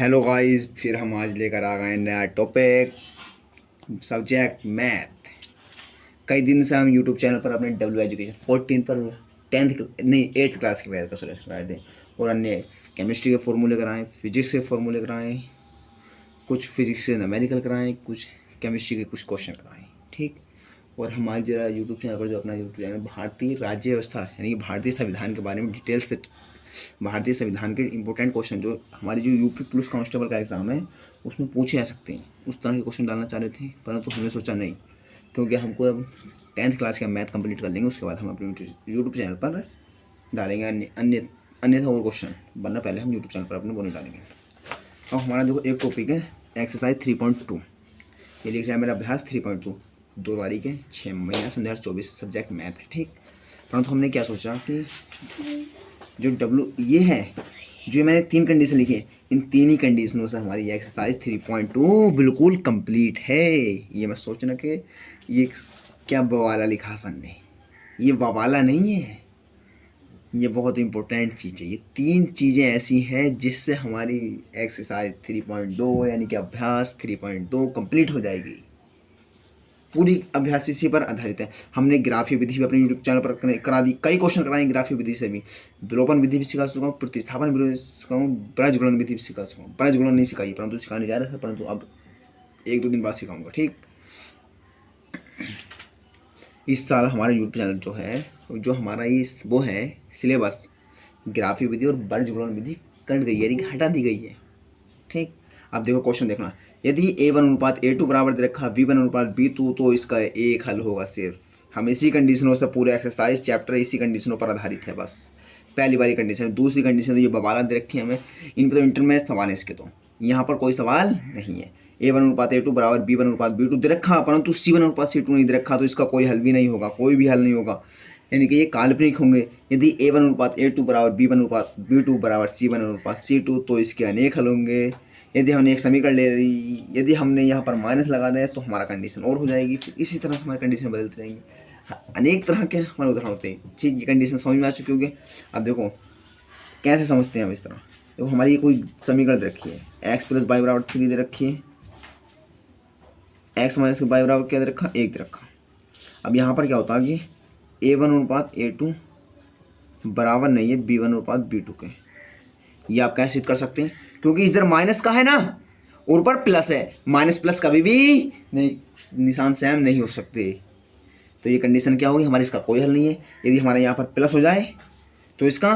Hello guys, फिर हम आज लेकर आ गए नया टॉपिक, सब्जेक्ट मैथ। कई दिन से हम यूट्यूब चैनल पर अपने डब्ल्यू एजुकेशन 14 पर 10th नहीं 8th क्लास की मैथ का सोल्यूशन कराए थे और अन्य केमिस्ट्री के फॉर्मूले कराएं, फिजिक्स के फॉर्मूले कराएं, कुछ फिजिक्स से न्यूमेरिकल कराएं, कुछ केमिस्ट्री के कुछ क्वेश्चन कराएं। ठीक। और हम आज जरा यूट्यूब चैनल पर जो अपना यूट्यूब चैनल भारतीय राज्य व्यवस्था यानी कि भारतीय संविधान के बारे में डिटेल से, भारतीय संविधान के इंपॉर्टेंट क्वेश्चन जो हमारी जो यूपी पुलिस कांस्टेबल का एग्ज़ाम है उसमें पूछे जा सकते हैं, उस तरह के क्वेश्चन डालना चाह रहे थे, परंतु हमने सोचा नहीं, क्योंकि हमको अब 10th क्लास का मैथ कंप्लीट कर लेंगे, उसके बाद हम अपने यूट्यूब चैनल पर डालेंगे अन्यथा और क्वेश्चन, वरना पहले हम यूट्यूब चैनल पर अपने वो नहीं डालेंगे। अब हमारा देखो एक टॉपिक है एक्सरसाइज 3.2, ये लिख रहा है मेरा अभ्यास 3.2, 2 तारीख है 6 महीना 2024, सब्जेक्ट मैथ है। ठीक। परंतु हमने क्या सोचा कि जो डब्लू ये है, जो मैंने 3 कंडीशन लिखी है, इन 3 ही कंडीशनों से हमारी ये एक्सरसाइज 3.2 बिल्कुल कंप्लीट है। ये मत सोचना कि ये क्या बवाला लिखा सन ने, ये बवाला नहीं है, ये बहुत इंपॉर्टेंट चीज़ है। ये 3 चीज़ें ऐसी हैं जिससे हमारी एक्सरसाइज 3.2 यानी कि अभ्यास 3.2 कंप्लीट हो जाएगी। पूरी अभ्यास इसी पर आधारित है। हमने ग्राफीय विधि भी अपने यूट्यूब चैनल पर करा दी, कई क्वेश्चन कराएं ग्राफीय विधि से भी, विलोपन विधि भी सिखा चुका हूँ, प्रतिस्थापन विधि भी सिखा हूँ, ब्रजगुणन विधि भी सिखा चुका हूँ। ब्रजगुणन नहीं सिखाई, परंतु सिखाने जा रहा था, परंतु अब 1-2 दिन बाद सिखाऊंगा। ठीक। इस साल हमारा यूट्यूब चैनल जो है, जो हमारा इस वो है सिलेबस, ग्राफीय विधि और ब्रजगुणन विधि कट गई है, यानी हटा दी गई है। ठीक। अब देखो क्वेश्चन देखना, यदि A1 अनुपात A2 बराबर दे रखा V1 अनुपात B2 तो इसका एक हल होगा सिर्फ। हम इसी कंडीशनों से पूरे एक्सरसाइज चैप्टर इसी कंडीशनों पर आधारित है बस। पहली वाली कंडीशन। दूसरी कंडीशन तो ये बवाला दे रखी है हमें, इन पर तो इंटरमेट सवाल है, इसके तो यहाँ पर कोई सवाल नहीं है। A1 अनुपात A2 बराबर B1 अनुपात B2 दे रखा, परंतु C1 अनुपात C2 नहीं दे रखा, तो इसका कोई हल भी नहीं होगा, कोई भी हल नहीं होगा, यानी कि ये काल्पनिक होंगे। यदि A1 अनुपात A2 बराबर B1 अनुपात B2 बराबर C1 अनुपात C2 तो इसके अनेक हल होंगे। यदि हमने एक समीकरण ले रही, यदि हमने यहाँ पर माइनस लगा दिया तो हमारा कंडीशन और हो जाएगी, फिर इसी तरह से हमारी कंडीशन बदलती रहेंगी। अनेक तरह के हमारे उदाहरण होते हैं। ठीक। ये कंडीशन समझ में आ चुकी होगी। अब देखो कैसे समझते हैं हम इस तरह। देखो हमारी ये कोई समीकरण दे रखी है, एक्स प्लस वाई बराबर 3 दे रखी है, एक्स माइनस वाई बराबर क्या दे रखा, 1 दे रखा। अब यहाँ पर क्या होता है कि A1 अनुपात A2 बराबर नहीं है B1 अनुपात B2 के। ये आप कैसे सिद्ध कर सकते हैं, क्योंकि इधर माइनस का है ना और ऊपर प्लस है, माइनस प्लस कभी भी नहीं निशान सेम नहीं हो सकते। तो ये कंडीशन क्या होगी हमारी, इसका कोई हल नहीं है। यदि हमारे यहाँ पर प्लस हो जाए तो इसका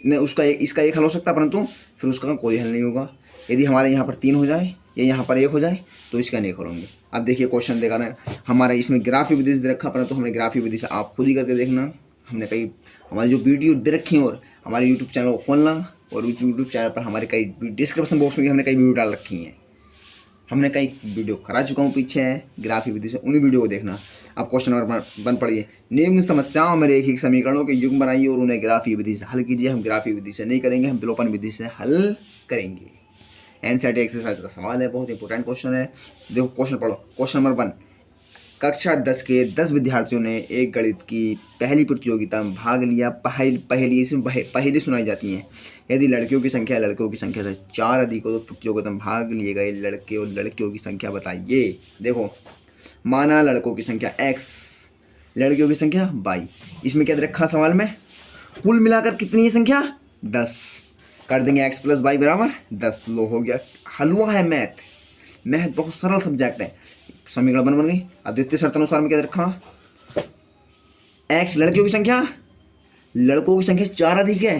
नहीं, उसका इसका एक हल हो सकता है, परंतु फिर उसका कोई हल नहीं होगा। यदि हमारे यहाँ पर 3 हो जाए या यहाँ पर 1 हो जाए तो इसका अनेक हल होंगे। अब देखिए क्वेश्चन देखा ना, हमारा इसमें ग्राफीय विधि से दे रखा, परंतु हमने ग्राफीय विधि से आप खुद ही करके देखना। हमने कई हमारी जो वीडियो दे रखी हैं और हमारे यूट्यूब चैनल को खोलना, और उस यूट्यूब चैनल पर हमारे कई डिस्क्रिप्शन बॉक्स में हमने कई वीडियो डाल रखी हैं, हमने कई वीडियो करा चुका हूँ पीछे है ग्राफीय विधि से, उन्हीं वीडियो को देखना। अब क्वेश्चन नंबर 1 पढ़िए, निम्न समस्याओं में रैखिक समीकरणों के युग्म बनाइए और उन्हें ग्राफीय विधि से हल कीजिए। हम ग्राफीय विधि से नहीं करेंगे, हम विलोपन विधि से हल करेंगे। एनसीईआरटी एक्सरसाइज का सवाल है, बहुत इंपॉर्टेंट क्वेश्चन है। देखो क्वेश्चन पढ़ो। क्वेश्चन नंबर 1, कक्षा 10 के 10 विद्यार्थियों ने एक गणित की पहली प्रतियोगिता में भाग लिया। पहेली सुनाई जाती हैं। यदि लड़कियों की संख्या लड़कों की संख्या से 4 अधिक हो तो प्रतियोगिता में भाग लिए गए लड़के और लड़कियों की संख्या बताइए। देखो माना लड़कों की संख्या x, लड़कियों की संख्या y। इसमें क्या रखा सवाल में, कुल मिलाकर कितनी है संख्या, 10। कर देंगे x प्लस वाई बराबर 10। लो हो गया, हलवा है मैथ। मैथ बहुत सरल सब्जेक्ट है। समीकरण बन गई। अद्वितीय शर्त अनुसार में क्या रखा, x लड़कियों की संख्या लड़कों की संख्या 4 अधिक है,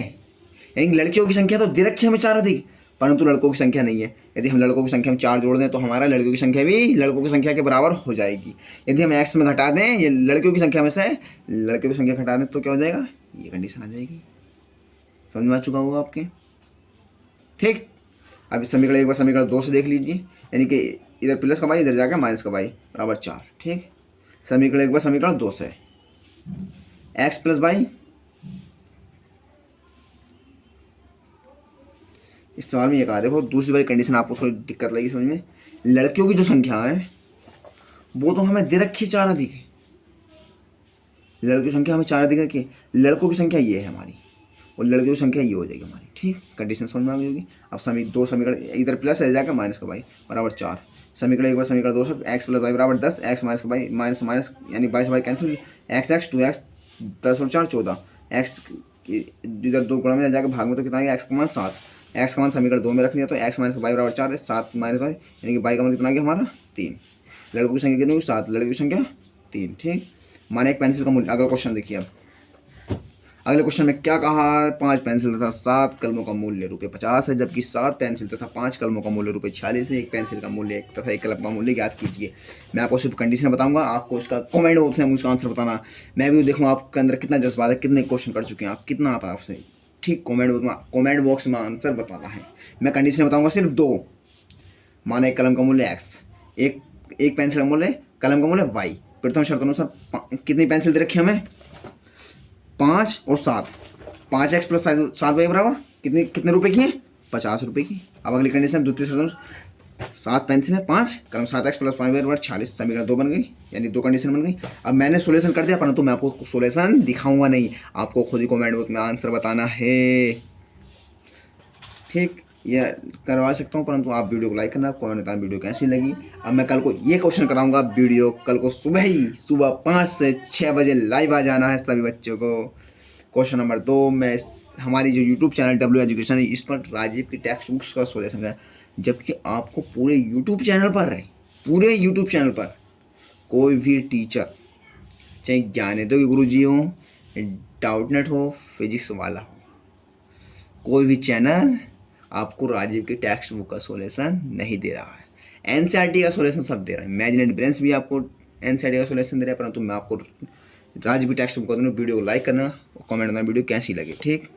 यानी लड़कियों की संख्या तो दे रखी है हमें 4 अधिक, परंतु लड़कों की संख्या नहीं है। यदि हम लड़कों की संख्या में 4 जोड़ दें तो हमारा लड़कियों की संख्या भी लड़कों की संख्या के बराबर हो जाएगी। यदि हम x में घटा दें ये लड़कियों की संख्या में से लड़कियों की संख्या घटा दें तो क्या हो जाएगा, ये कंडीशन आ जाएगी। समझ में आ चुका होगा आपके। ठीक। अब इस समीकरण एक बार समीकरण 2 से देख लीजिए, यानी कि इधर प्लस का वाई इधर जाकर माइनस का वाई बराबर 4। ठीक। समीकरण एक बार समीकरण 2 से एक्स प्लस वाई, इस सवाल में ये कहा, देखो दूसरी वाली कंडीशन आपको थोड़ी दिक्कत लगी समझ में। लड़कियों की जो संख्या है वो तो हमें दे रखी 4 अधिक है, लड़कियों की संख्या हमें 4 अधिक रखी है, लड़कों की संख्या ये है हमारी, और लड़कियों की संख्या ये हो जाएगी हमारी। ठीक, कंडीशन समझ में आ गई होगी। अब दो समीकरण इधर प्लस रह जाएगा माइनस का वाई बराबर 4। समीकरण एक बार समीकरण 2 एक्स प्लस वाई बराबर 10, एक्स माइनस का वाई माइनस माइनस यानी 22 Y cancel, X X 2 X 10 और 4 14, एक्स इधर 2 गुणा में रह जाएगा भाग में तो कितना आएगा एक्स का मान 7, एक्स का मान समीकरण 2 में रख लिया तो एक्स माइनस वाई बराबर 4 है, 7 माइनस वाई यानी कि वाई का मान कितना आ गया हमारा 3। लड़कों की संख्या कितनी हुई 7, लड़कियों की संख्या 3। ठीक, माने एक पेंसिल का मूल्य। अगला क्वेश्चन देखिए अब अगले क्वेश्चन में क्या कहा, 5 पेंसिल तथा 7 कलमों का मूल्य ₹50 है, जबकि 7 पेंसिल तथा 5 कलमों का मूल्य ₹46 है। एक पेंसिल का मूल्य तथा एक कलम का मूल्य ज्ञात कीजिए। मैं आपको सिर्फ कंडीशन बताऊंगा, आपको इसका कमेंट बॉक्स में मुझे आंसर बताना। मैं भी देखूँ आपके अंदर कितना जज्बात है, कितने क्वेश्चन कर चुके हैं आप, कितना आता है आपसे। ठीक, कॉमेंट बॉक्स में आंसर बताना है। मैं कंडीशन बताऊँगा सिर्फ 2, माना एक कलम का मूल्य एक्स, एक पेंसिल का मूल्य कलम का मूल्य वाई। प्रथम शर्त अनुसार कितनी पेंसिल दे रखी है हमें 5 और 7, 5x प्लस 7 वाई बराबर कितने रुपए की है 50 रुपये की। अब अगली कंडीशन द्वितीय शर्त 7 पेंसिल है 5 कलम 7x प्लस 5 वाई बराबर 46, समीकरण 2 बन गई, यानी 2 कंडीशन बन गई। अब मैंने सोल्यूशन कर दिया परंतु मैं आपको सोल्यूशन दिखाऊंगा नहीं, आपको खुद ही कमेंट बॉक्स में आंसर बताना है। ठीक, ये करवा सकता हूँ परंतु आप वीडियो को लाइक करना, कमेंट बताना वीडियो कैसी लगी। अब मैं कल को ये क्वेश्चन कराऊंगा, वीडियो कल को सुबह 5 से 6 बजे लाइव आ जाना है सभी बच्चों को। क्वेश्चन नंबर 2 में हमारी जो यूट्यूब चैनल डब्ल्यू एजुकेशन है इस पर राजीव की टेक्स्ट बुक्स का सोल्यूशन है, जबकि आपको पूरे यूट्यूब चैनल पर कोई भी टीचर, चाहे ज्ञानेंद्र के गुरुजी हो, डाउटनेट हो, फिजिक्स वाला हो, कोई भी चैनल आपको राजीव की टेक्स्ट बुक का सोल्यूशन नहीं दे रहा है। एनसीईआरटी का सोल्यूशन सब दे रहा है, इमेजिनेट ब्रेन्स भी आपको एनसीईआरटी का सोल्यूशन दे रहा है, परंतु मैं आपको राजीव की टेक्स्ट बुक का दूंगा। वीडियो को लाइक करना और कमेंट करना वीडियो कैसी लगी। ठीक।